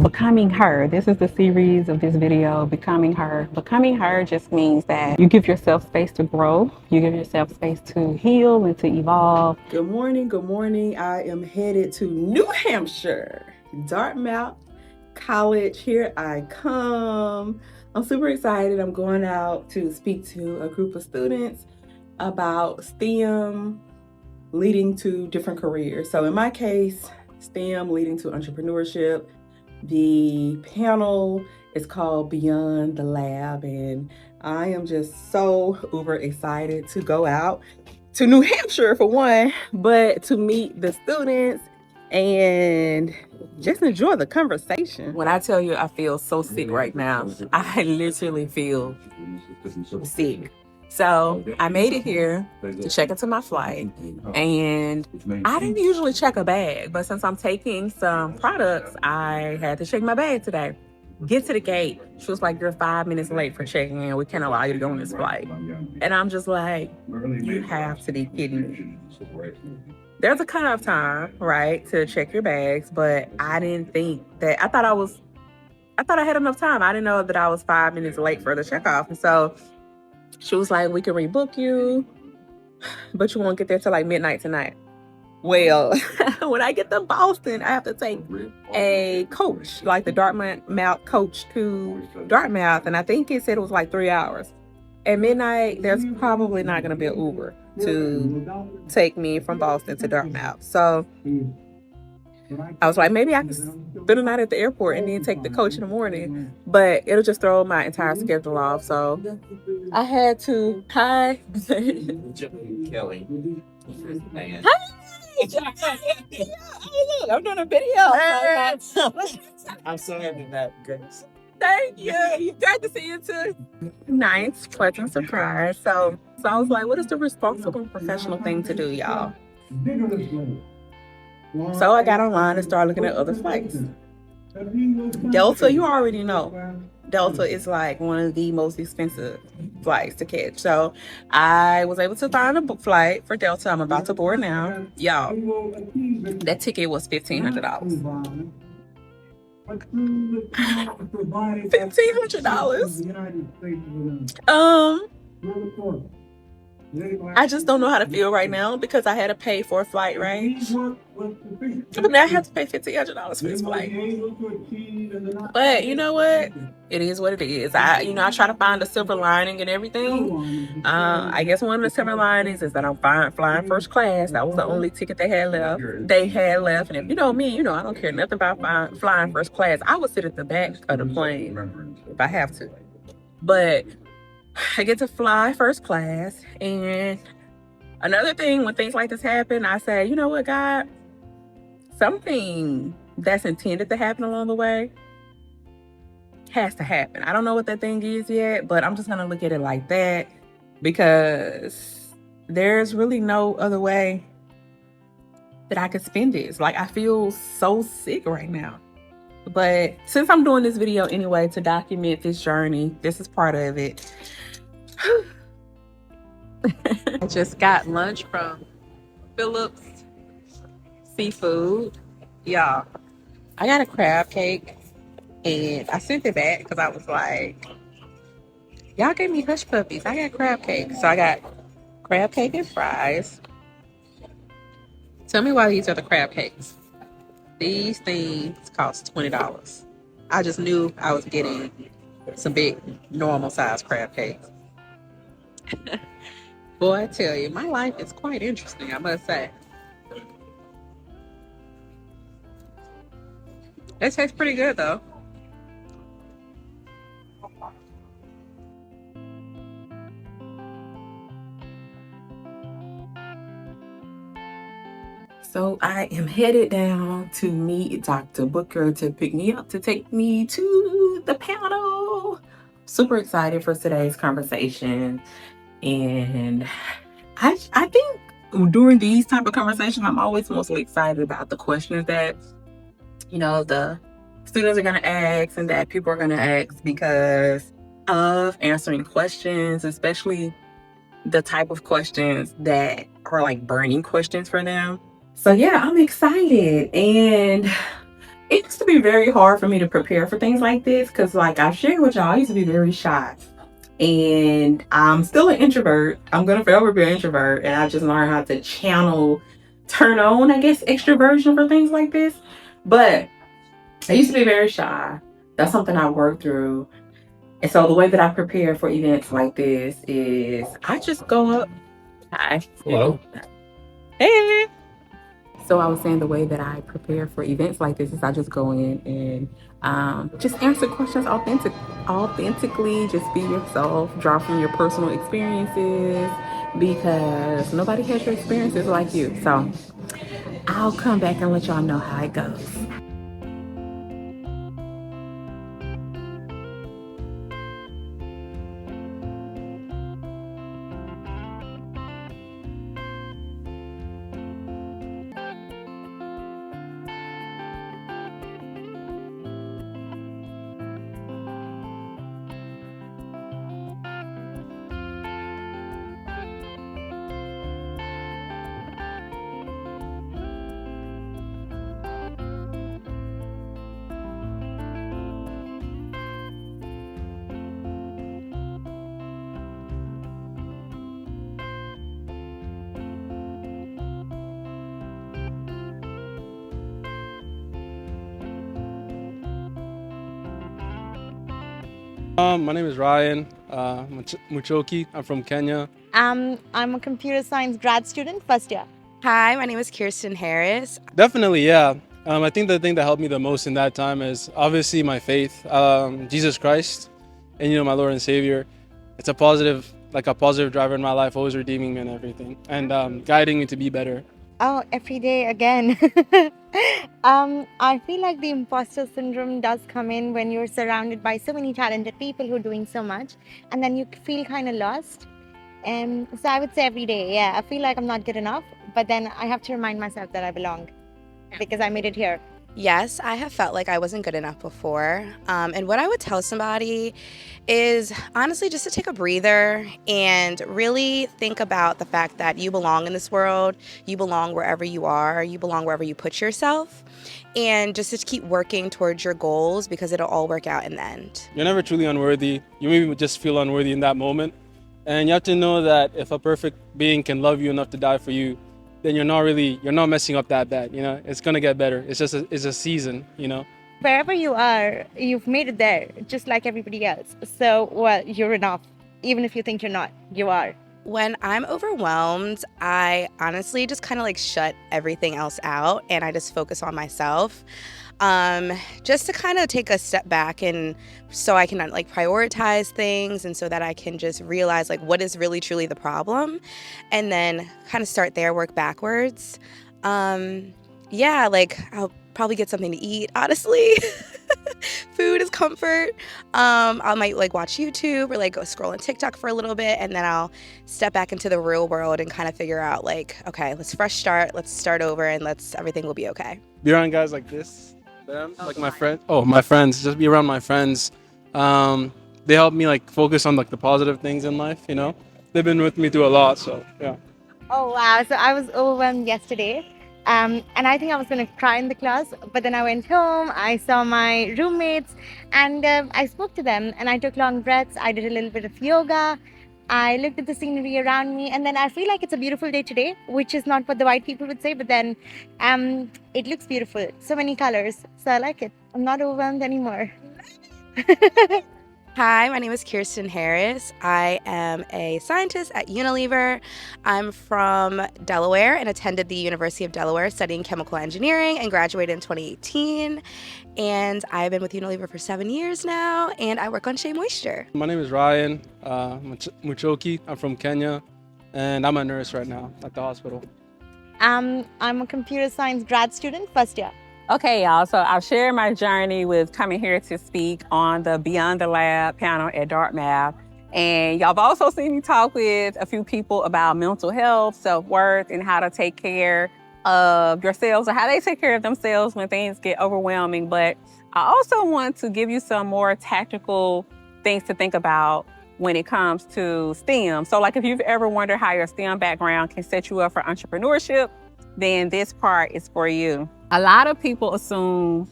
Becoming her. This is the series of this video, Becoming Her. Becoming her just means that you give yourself space to grow. You give yourself space to heal and to evolve. Good morning. Good morning. I am headed to New Hampshire, Dartmouth College. Here I come. I'm super excited. I'm going out to speak to a group of students about STEM leading to different careers. So in my case, STEM leading to entrepreneurship. The panel is called Beyond the Lab, and I am just so uber excited to go out to New Hampshire for one, but to meet the students and just enjoy the conversation. When I tell you I feel so sick right now, I literally feel sick. So I made it here to check into my flight, and I didn't usually check a bag, but since I'm taking some products, I had to check my bag today. Get to the gate. She was like, "You're 5 minutes late for checking in. We can't allow you to go on this flight." And I'm just like, you have to be kidding me. There's a cutoff time, right, to check your bags, but I didn't think that. I thought I had enough time. I didn't know that I was 5 minutes late for the checkoff. And so she was like, "We can rebook you, but you won't get there till like midnight tonight." Well, when I get to Boston, I have to take a coach, like the Dartmouth coach to Dartmouth. And I think it said it was like 3 hours. At midnight, there's probably not going to be an Uber to take me from Boston to Dartmouth. So I was like, maybe I can spend the night at the airport and then take the coach in the morning. But it'll just throw my entire schedule off. So I had to, hi. Kelly. Hi. Oh, look, I'm doing a video. I'm so happy that Grace. Thank you. Great to see you too. Nice, pleasant surprise. So I was like, what is the responsible professional thing to do, y'all? So I got online and started looking at other flights. Delta, you already know. Delta is like one of the most expensive flights to catch. So I was able to find a book flight for Delta. I'm about to board now. Y'all, that ticket was $1,500. $1,500. I just don't know how to feel right now because I had to pay for a flight, right? But now I have to pay $1,500 for this flight. But you know what? It is what it is. I try to find a silver lining and everything. I guess one of the silver linings is that I'm flying first class. That was the only ticket they had left. And if you know me, I don't care nothing about flying first class. I would sit at the back of the plane if I have to. But I get to fly first class. And another thing, when things like this happen, I say, you know what, God? Something that's intended to happen along the way has to happen. I don't know what that thing is yet, but I'm just going to look at it like that because there's really no other way that I could spend this. Like, I feel so sick right now. But since I'm doing this video anyway to document this journey, this is part of it. I just got lunch from Phillips Seafood. Y'all, I got a crab cake and I sent it back because I was like, y'all gave me hush puppies. I got crab cake. So I got crab cake and fries. Tell me why these are the crab cakes. These things cost $20. I just knew I was getting some big normal size crab cakes. Boy, I tell you, my life is quite interesting, I must say. It tastes pretty good though. So I am headed down to meet Dr. Booker to pick me up to take me to the panel. Super excited for today's conversation. And I think during these type of conversations, I'm always mostly excited about the questions that, the students are going to ask and that people are going to ask because of answering questions, especially the type of questions that are like burning questions for them. So yeah, I'm excited. And It used to be very hard for me to prepare for things like this because, like I shared with y'all, I used to be very shy. And I'm still an introvert. I'm going to forever be an introvert. And I just learned how to turn on, I guess, extroversion for things like this. But I used to be very shy. That's something I worked through. And so the way that I prepare for events like this is I just go up. Hi. Hello. Hey. So I was saying the way that I prepare for events like this is I just go in and just answer questions authentically, just be yourself, draw from your personal experiences because nobody has your experiences like you. So I'll come back and let y'all know how it goes. My name is Ryan Muchoki. I'm from Kenya. I'm a computer science grad student, first year. Hi, my name is Kirsten Harris. Definitely, yeah. I think the thing that helped me the most in that time is obviously my faith, Jesus Christ, and my Lord and Savior. It's a positive driver in my life, always redeeming me and everything, and guiding me to be better. Oh, every day again. I feel like the imposter syndrome does come in when you're surrounded by so many talented people who are doing so much, and then you feel kind of lost. So I would say every day, yeah, I feel like I'm not good enough, but then I have to remind myself that I belong because I made it here. Yes, I have felt like I wasn't good enough before. And what I would tell somebody is honestly just to take a breather and really think about the fact that you belong in this world. You belong wherever you are. You belong wherever you put yourself. And just to keep working towards your goals because it'll all work out in the end. You're never truly unworthy. You maybe just feel unworthy in that moment. And you have to know that if a perfect being can love you enough to die for you, then you're not messing up that bad. It's gonna get better. It's a season. Wherever you are, you've made it there, just like everybody else. So, well, you're enough. Even if you think you're not, you are. When I'm overwhelmed, I honestly just kind of like shut everything else out and I just focus on myself. Just to kind of take a step back and so I can like prioritize things and so that I can just realize like what is really truly the problem and then kind of start there, work backwards. Yeah, like I'll probably get something to eat, honestly. Food is comfort. I might like watch YouTube or like go scroll on TikTok for a little bit and then I'll step back into the real world and kind of figure out like, okay, let's fresh start, let's start over and everything will be okay. Be around guys like this. Like my friends, just be around my friends. They help me like focus on like the positive things in life. They've been with me through a lot, so yeah. Oh, wow. So I was overwhelmed yesterday. And I think I was going to cry in the class, but then I went home, I saw my roommates, and I spoke to them, and I took long breaths. I did a little bit of yoga. I looked at the scenery around me, and then I feel like it's a beautiful day today, which is not what the white people would say, but then it looks beautiful. So many colors. So I like it. I'm not overwhelmed anymore. Hi, my name is Kirsten Harris. I am a scientist at Unilever. I'm from Delaware and attended the University of Delaware studying chemical engineering and graduated in 2018. And I've been with Unilever for 7 years now, and I work on Shea Moisture. My name is Ryan Muchoki. I'm from Kenya, and I'm a nurse right now at the hospital. I'm a computer science grad student, first year. Okay, y'all. So I've shared my journey with coming here to speak on the Beyond the Lab panel at Dartmouth. And y'all have also seen me talk with a few people about mental health, self-worth, and how to take care of yourselves or how they take care of themselves when things get overwhelming. But I also want to give you some more tactical things to think about when it comes to STEM. So like if you've ever wondered how your STEM background can set you up for entrepreneurship, then this part is for you. A lot of people assume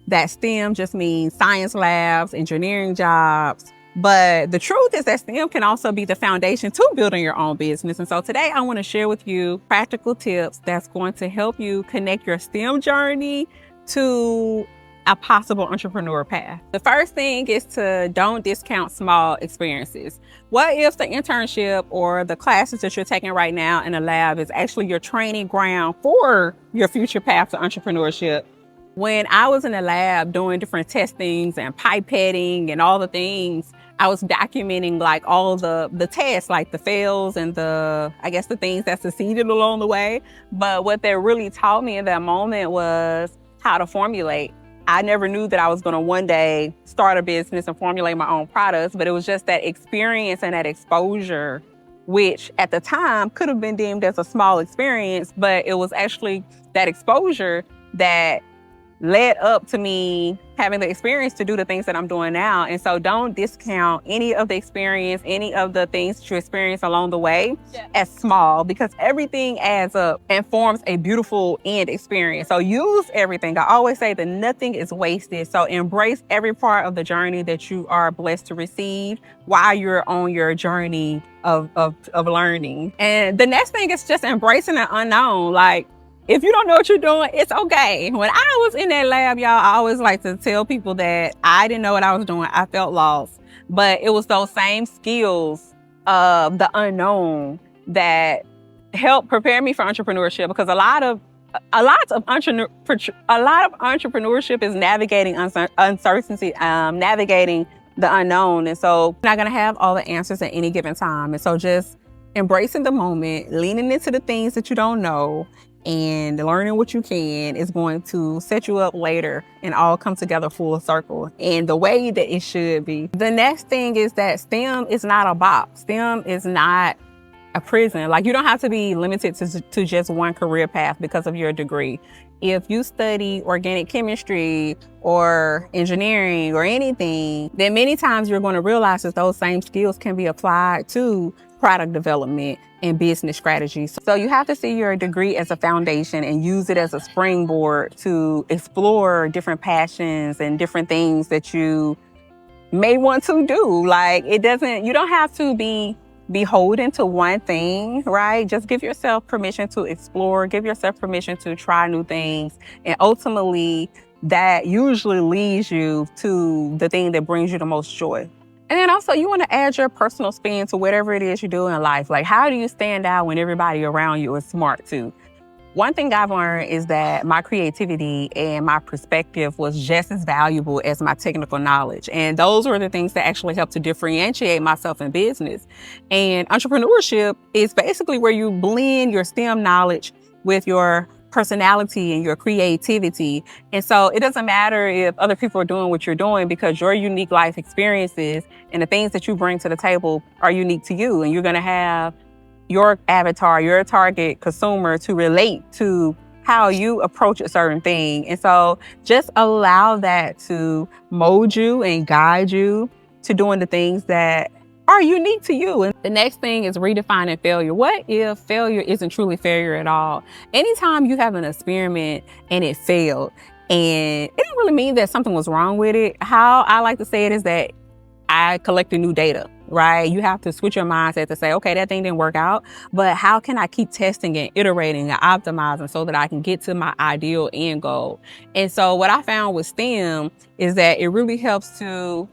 that STEM just means science labs, engineering jobs. But the truth is that STEM can also be the foundation to building your own business. And so today I want to share with you practical tips that's going to help you connect your STEM journey to a possible entrepreneur path. The first thing is to don't discount small experiences. What if the internship or the classes that you're taking right now in the lab is actually your training ground for your future path to entrepreneurship? When I was in the lab doing different testings and pipetting and all the things, I was documenting like all the tests, like the fails and the things that succeeded along the way. But what that really taught me in that moment was how to formulate. I never knew that I was going to one day start a business and formulate my own products, but it was just that experience and that exposure, which at the time could have been deemed as a small experience, but it was actually that exposure that led up to me having the experience to do the things that I'm doing now. And so don't discount any of the experience, any of the things that you experience along the way as small, because everything adds up and forms a beautiful end experience. So use everything. I always say that nothing is wasted. So embrace every part of the journey that you are blessed to receive while you're on your journey of learning. And the next thing is just embracing the unknown. Like, if you don't know what you're doing, it's okay. When I was in that lab, y'all, I always like to tell people that I didn't know what I was doing. I felt lost. But it was those same skills of the unknown that helped prepare me for entrepreneurship, because a lot of entrepreneurship is navigating uncertainty, navigating the unknown. And so you're not going to have all the answers at any given time. And so just embracing the moment, leaning into the things that you don't know, and learning what you can is going to set you up later and all come together full circle in the way that it should be. The next thing is that STEM is not a box. STEM is not a prison. Like, you don't have to be limited to just one career path because of your degree. If you study organic chemistry or engineering or anything, then many times you're going to realize that those same skills can be applied to product development and business strategies. So you have to see your degree as a foundation and use it as a springboard to explore different passions and different things that you may want to do. Like, you don't have to be beholden to one thing, right? Just give yourself permission to explore, give yourself permission to try new things. And ultimately, that usually leads you to the thing that brings you the most joy. And then also, you want to add your personal spin to whatever it is you do in life. Like, how do you stand out when everybody around you is smart too? One thing I've learned is that my creativity and my perspective was just as valuable as my technical knowledge. And those were the things that actually helped to differentiate myself in business. And entrepreneurship is basically where you blend your STEM knowledge with your personality and your creativity. And so it doesn't matter if other people are doing what you're doing, because your unique life experiences and the things that you bring to the table are unique to you. And you're going to have your avatar, your target consumer to relate to how you approach a certain thing. And so just allow that to mold you and guide you to doing the things that are unique to you. And the next thing is redefining failure. What if failure isn't truly failure at all? Anytime you have an experiment and it failed, and it didn't really mean that something was wrong with it. How I like to say it is that I collected new data, right? You have to switch your mindset to say, okay, that thing didn't work out, but how can I keep testing and iterating and optimizing so that I can get to my ideal end goal? And so what I found with STEM is that it really helps to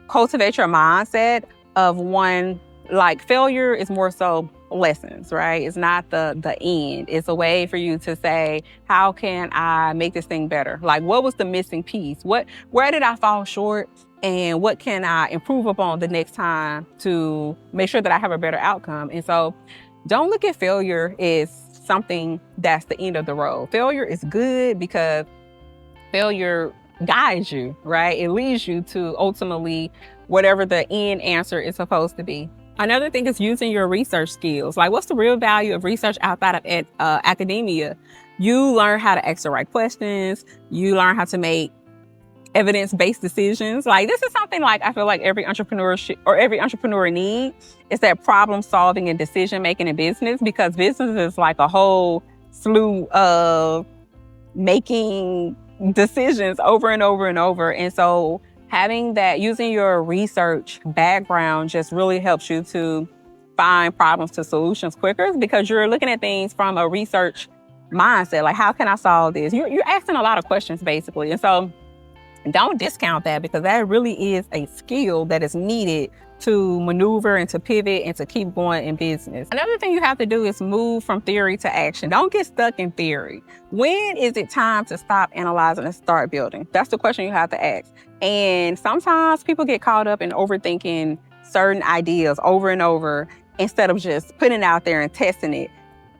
cultivate your mindset of one, like, failure is more so lessons, right? It's not the end. It's a way for you to say, how can I make this thing better? Like, what was the missing piece? Where did I fall short? And what can I improve upon the next time to make sure that I have a better outcome? And so don't look at failure as something that's the end of the road. Failure is good because failure guides you, right? It leads you to ultimately whatever the end answer is supposed to be. Another thing is using your research skills. Like, what's the real value of research outside of academia? You learn how to ask the right questions. You learn how to make evidence-based decisions. Like, this is something like I feel like every entrepreneur needs, is that problem solving and decision making in business, because business is like a whole slew of making decisions over and over and over. And so having that, using your research background just really helps you to find problems to solutions quicker because you're looking at things from a research mindset. Like, how can I solve this? You're asking a lot of questions basically. And so don't discount that because that really is a skill that is needed to maneuver and to pivot and to keep going in business. Another thing you have to do is move from theory to action. Don't get stuck in theory. When is it time to stop analyzing and start building? That's the question you have to ask. And sometimes people get caught up in overthinking certain ideas over and over instead of just putting it out there and testing it.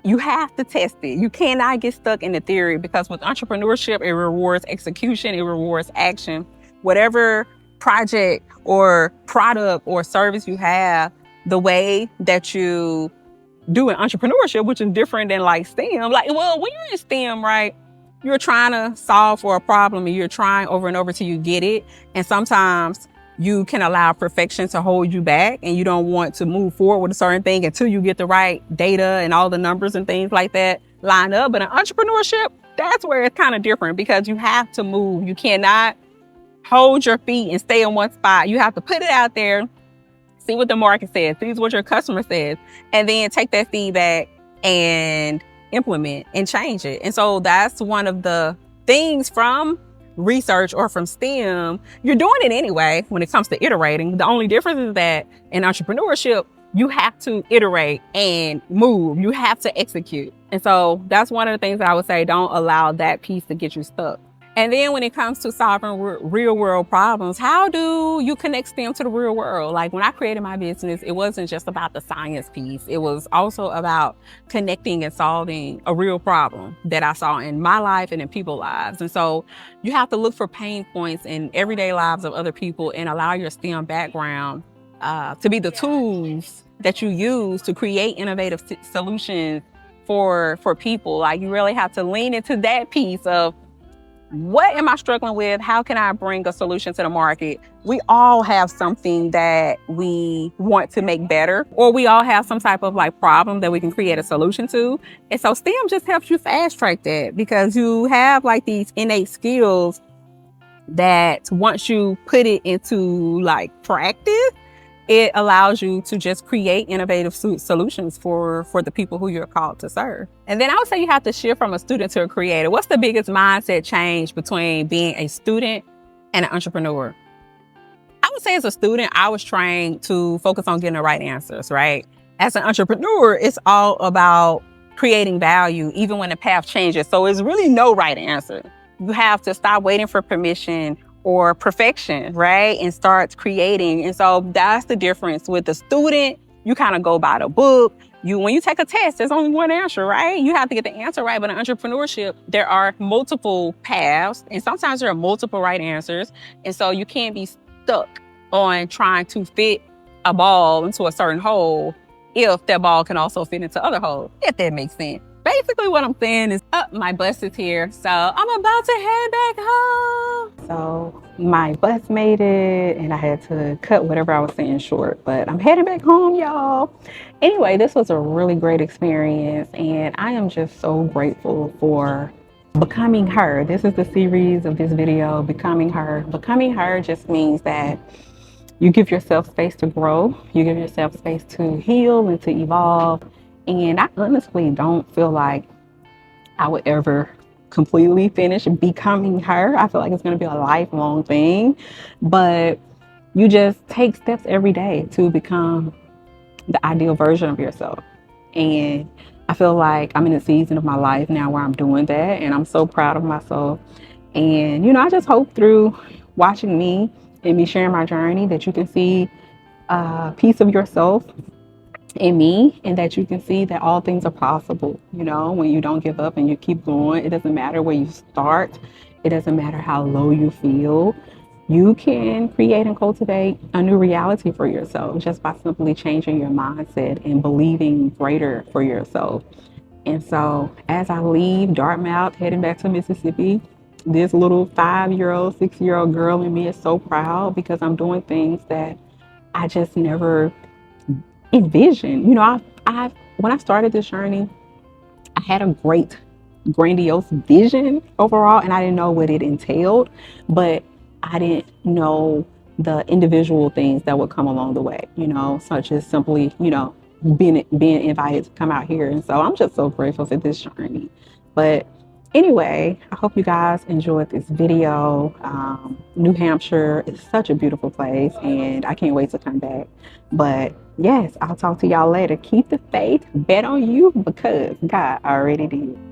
You have to test it. You cannot get stuck in the theory because with entrepreneurship, it rewards execution, it rewards action. Whatever project or product or service you have, the way that you do in entrepreneurship, which is different than like STEM. Like, well, when you're in STEM, right, you're trying to solve for a problem and you're trying over and over till you get it. And sometimes you can allow perfection to hold you back and you don't want to move forward with a certain thing until you get the right data and all the numbers and things like that line up. But in entrepreneurship, that's where it's kind of different because you have to move. You cannot hold your feet and stay in one spot. You have to put it out there, see what the market says, see what your customer says, and then take that feedback and implement and change it. And so that's one of the things from research or from STEM. You're doing it anyway when it comes to iterating. The only difference is that in entrepreneurship, you have to iterate and move. You have to execute. And so that's one of the things that I would say, don't allow that piece to get you stuck. And then when it comes to solving real world problems, how do you connect STEM to the real world? Like when I created my business, it wasn't just about the science piece. It was also about connecting and solving a real problem that I saw in my life and in people's lives. And so you have to look for pain points in everyday lives of other people and allow your STEM background to be the tools that you use to create innovative solutions for people. Like you really have to lean into that piece of, what am I struggling with? How can I bring a solution to the market? We all have something that we want to make better, or we all have some type of like problem that we can create a solution to. And so STEM just helps you fast track that because you have like these innate skills that once you put it into like practice, it allows you to just create innovative solutions for the people who you're called to serve. And then I would say you have to shift from a student to a creator. What's the biggest mindset change between being a student and an entrepreneur? I would say as a student, I was trained to focus on getting the right answers, right? As an entrepreneur, it's all about creating value, even when the path changes. So it's really no right answer. You have to stop waiting for permission or perfection, right? And starts creating. And so that's the difference. With the student, you kind of go by the book. When you take a test, there's only one answer, right? You have to get the answer right. But in entrepreneurship, there are multiple paths and sometimes there are multiple right answers. And so you can't be stuck on trying to fit a ball into a certain hole if that ball can also fit into other holes, if that makes sense. Basically what I'm saying is, my bus is here, so I'm about to head back home. So my bus made it and I had to cut whatever I was saying short, but I'm heading back home, y'all. Anyway, this was a really great experience and I am just so grateful for becoming her. This is the series of this video, Becoming Her. Becoming her just means that you give yourself space to grow, you give yourself space to heal and to evolve. And I honestly don't feel like I would ever completely finish becoming her. I feel like it's going to be a lifelong thing, but you just take steps every day to become the ideal version of yourself. And I feel like I'm in a season of my life now where I'm doing that. And I'm so proud of myself. And, I just hope through watching me and me sharing my journey that you can see a piece of yourself in me and that you can see that all things are possible, when you don't give up and you keep going. It doesn't matter where you start. It doesn't matter how low you feel. You can create and cultivate a new reality for yourself just by simply changing your mindset and believing greater for yourself. And so as I leave Dartmouth, heading back to Mississippi, this little 5-year-old, 6-year-old girl in me is so proud because I'm doing things that I just never envisioned. When I started this journey, I had a great grandiose vision overall, and I didn't know what it entailed, but I didn't know the individual things that would come along the way, such as simply, being invited to come out here. And so I'm just so grateful for this journey. But anyway, I hope you guys enjoyed this video. New Hampshire is such a beautiful place, and I can't wait to come back. But yes, I'll talk to y'all later. Keep the faith, bet on you, because God already did.